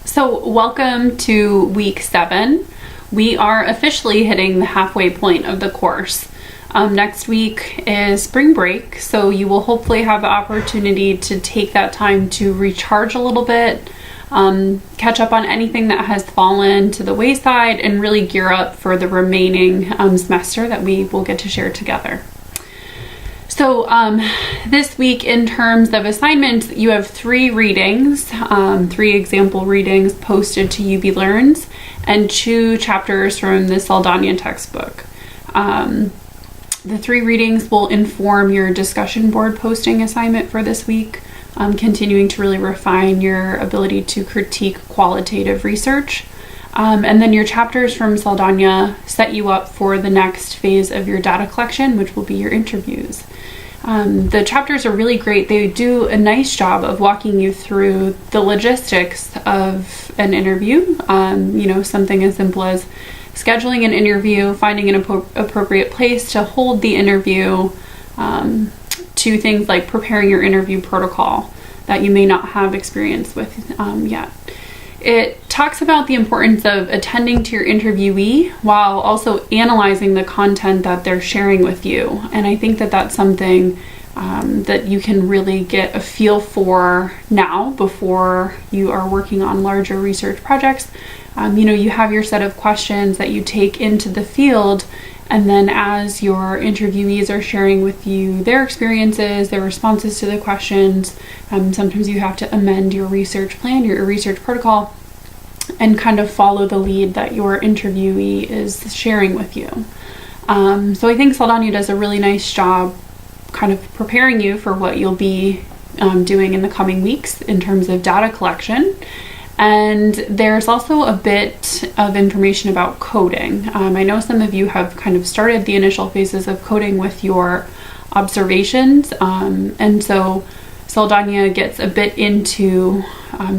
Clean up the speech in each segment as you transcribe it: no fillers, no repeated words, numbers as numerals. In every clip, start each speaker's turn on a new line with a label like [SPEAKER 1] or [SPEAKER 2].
[SPEAKER 1] So welcome to week 7. We are officially hitting the halfway point of the course. Next week is spring break, so you will hopefully have the opportunity to take that time to recharge a little bit, catch up on anything that has fallen to the wayside, and really gear up for the remaining semester that we will get to share together. So this week, in terms of assignments, you have 3 readings, 3 example readings posted to UB Learns, and 2 chapters from the Saldana textbook. The 3 readings will inform your discussion board posting assignment for this week, continuing to really refine your ability to critique qualitative research. And then your chapters from Saldana set you up for the next phase of your data collection, which will be your interviews. The chapters are really great. They do a nice job of walking you through the logistics of an interview. Something as simple as scheduling an interview, finding an appropriate place to hold the interview, to things like preparing your interview protocol that you may not have experience with yet. It talks about the importance of attending to your interviewee while also analyzing the content that they're sharing with you. And I think that that's something that you can really get a feel for now before you are working on larger research projects. You have your set of questions that you take into the field, and then as your interviewees are sharing with you their experiences, their responses to the questions, sometimes you have to amend your research plan, your research protocol, and kind of follow the lead that your interviewee is sharing with you. So I think Saldana does a really nice job kind of preparing you for what you'll be doing in the coming weeks in terms of data collection. And there's also a bit of information about coding. I know some of you have kind of started the initial phases of coding with your observations, and so Saldana gets a bit into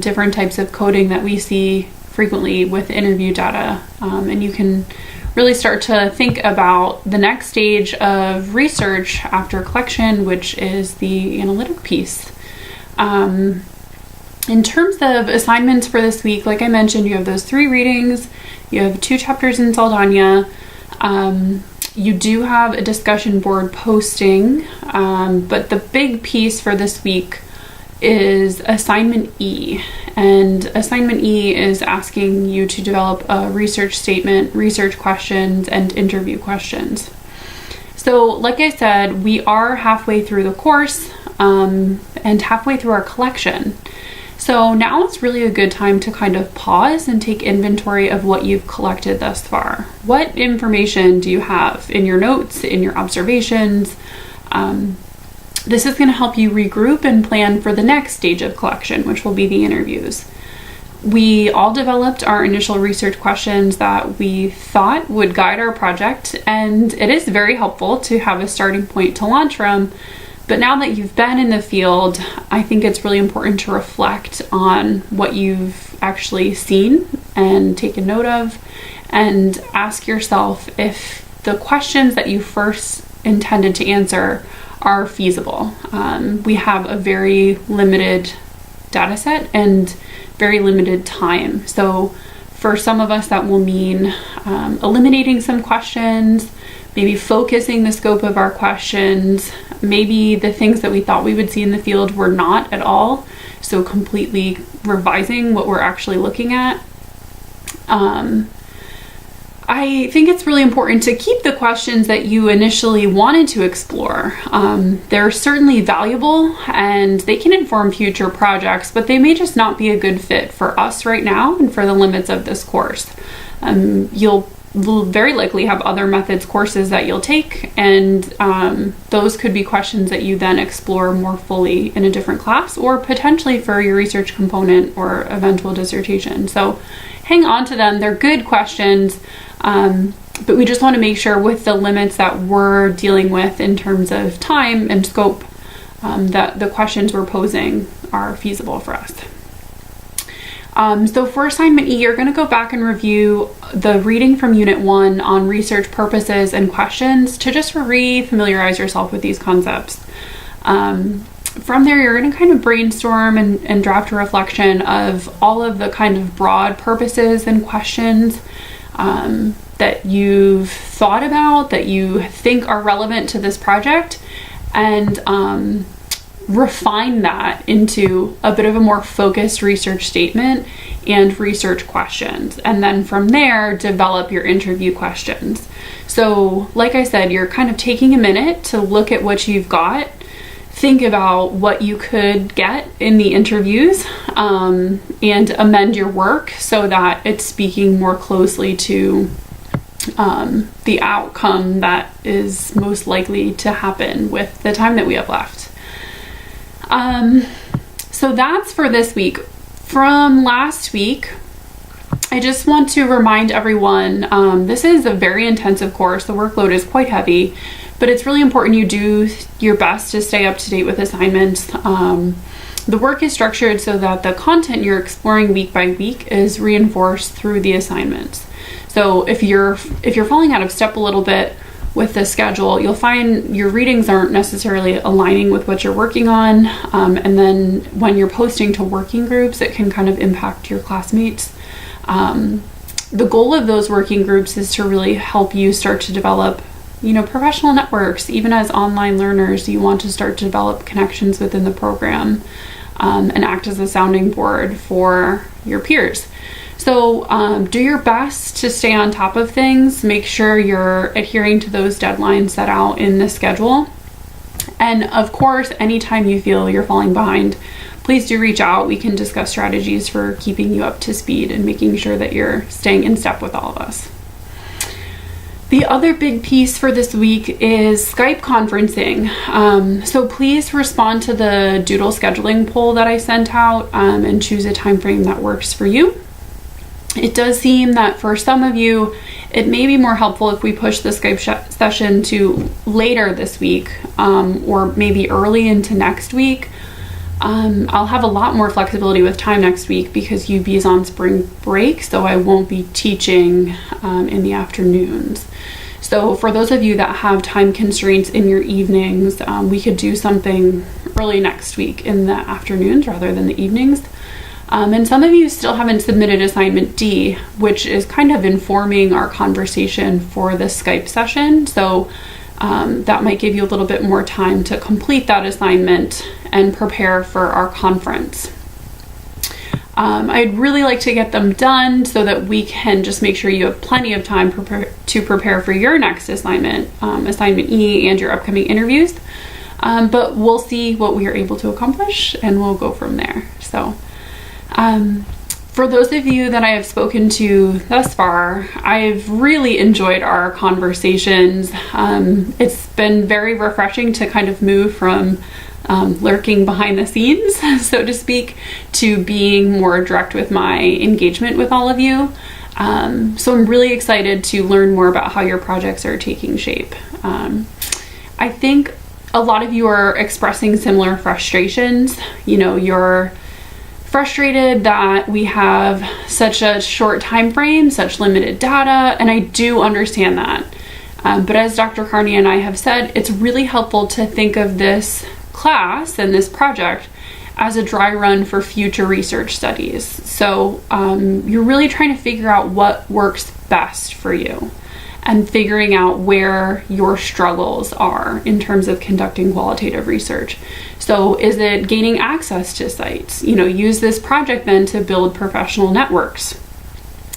[SPEAKER 1] different types of coding that we see frequently with interview data, and you can really start to think about the next stage of research after collection, which is the analytic piece. In terms of assignments for this week, like I mentioned, you have those 3 readings, you have 2 chapters in Saldana, you do have a discussion board posting, but the big piece for this week is assignment E. And assignment E is asking you to develop a research statement, research questions, and interview questions. So like I said, we are halfway through the course and halfway through our collection. So now it's really a good time to kind of pause and take inventory of what you've collected thus far. What information do you have in your notes, in your observations? This is going to help you regroup and plan for the next stage of collection, which will be the interviews. We all developed our initial research questions that we thought would guide our project, and it is very helpful to have a starting point to launch from. But now that you've been in the field, I think it's really important to reflect on what you've actually seen and taken note of, and ask yourself if the questions that you first intended to answer are feasible. We have a very limited data set and very limited time. So for some of us, that will mean eliminating some questions, maybe focusing the scope of our questions. Maybe the things that we thought we would see in the field were not at all, so completely revising what we're actually looking at. I think it's really important to keep the questions that you initially wanted to explore. They're certainly valuable and they can inform future projects, but they may just not be a good fit for us right now and for the limits of this course. You'll very likely have other methods courses that you'll take, and those could be questions that you then explore more fully in a different class, or potentially for your research component or eventual dissertation. So hang on to them. They're good questions, but we just want to make sure with the limits that we're dealing with in terms of time and scope, that the questions we're posing are feasible for us. So for assignment E, you're going to go back and review the reading from Unit 1 on research purposes and questions to just re-familiarize yourself with these concepts. from there, you're going to kind of brainstorm and draft a reflection of all of the kind of broad purposes and questions that you've thought about, that you think are relevant to this project, and refine that into a bit of a more focused research statement and research questions. And then from there, develop your interview questions. So like I said, you're kind of taking a minute to look at what you've got, think about what you could get in the interviews, and amend your work so that it's speaking more closely to the outcome that is most likely to happen with the time that we have left. So that's for this week. From last week, I just want to remind everyone, this is a very intensive course. The workload is quite heavy, but it's really important you do your best to stay up to date with assignments. The work is structured so that the content you're exploring week by week is reinforced through the assignments. So if you're falling out of step a little bit with the schedule, you'll find your readings aren't necessarily aligning with what you're working on. And then when you're posting to working groups, it can kind of impact your classmates. The goal of those working groups is to really help you start to develop, professional networks. Even as online learners, you want to start to develop connections within the program, and act as a sounding board for your peers. So do your best to stay on top of things. Make sure you're adhering to those deadlines set out in the schedule. And of course, anytime you feel you're falling behind, please do reach out. We can discuss strategies for keeping you up to speed and making sure that you're staying in step with all of us. The other big piece for this week is Skype conferencing. So please respond to the Doodle scheduling poll that I sent out, and choose a time frame that works for you. It does seem that for some of you, it may be more helpful if we push the Skype session to later this week, or maybe early into next week. I'll have a lot more flexibility with time next week because UB is on spring break, so I won't be teaching in the afternoons. So for those of you that have time constraints in your evenings, we could do something early next week in the afternoons rather than the evenings. And some of you still haven't submitted assignment D, which is kind of informing our conversation for the Skype session. So that might give you a little bit more time to complete that assignment and prepare for our conference. I'd really like to get them done so that we can just make sure you have plenty of time to prepare for your next assignment, assignment E, and your upcoming interviews. But we'll see what we are able to accomplish, and we'll go from there. So for those of you that I have spoken to thus far, I've really enjoyed our conversations. It's been very refreshing to kind of move from lurking behind the scenes, so to speak, to being more direct with my engagement with all of you. So I'm really excited to learn more about how your projects are taking shape. I think a lot of you are expressing similar frustrations. You're frustrated that we have such a short time frame, such limited data, and I do understand that. But as Dr. Carney and I have said, it's really helpful to think of this class and this project as a dry run for future research studies. So you're really trying to figure out what works best for you and figuring out where your struggles are in terms of conducting qualitative research. So is it gaining access to sites? Use this project then to build professional networks.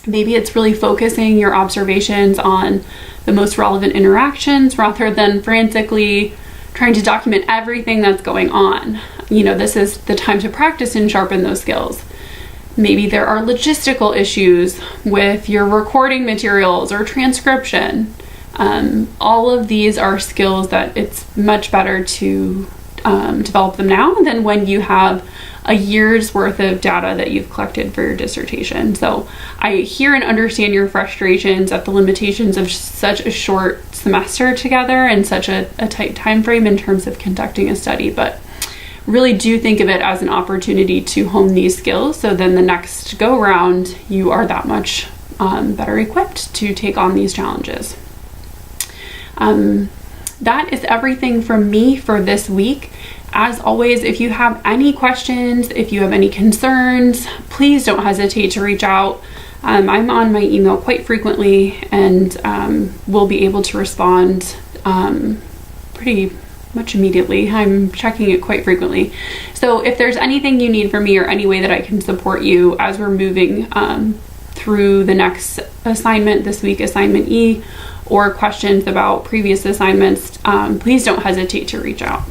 [SPEAKER 1] Maybe it's really focusing your observations on the most relevant interactions rather than frantically trying to document everything that's going on. This is the time to practice and sharpen those skills. Maybe there are logistical issues with your recording materials or transcription. All of these are skills that it's much better to develop them now than when you have a year's worth of data that you've collected for your dissertation. So I hear and understand your frustrations at the limitations of such a short semester together and such a tight time frame in terms of conducting a study, but really do think of it as an opportunity to hone these skills, so then the next go round you are that much better equipped to take on these challenges. That is everything from me for this week. as always, if you have any questions, if you have any concerns, please don't hesitate to reach out. I'm on my email quite frequently, and will be able to respond pretty much immediately. I'm checking it quite frequently. So if there's anything you need from me or any way that I can support you as we're moving through the next assignment this week, assignment E, or questions about previous assignments, please don't hesitate to reach out.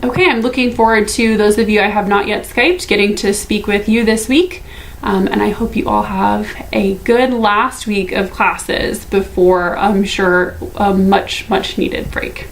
[SPEAKER 1] Okay, I'm looking forward to those of you I have not yet Skyped getting to speak with you this week. And I hope you all have a good last week of classes before, I'm sure, a much needed break.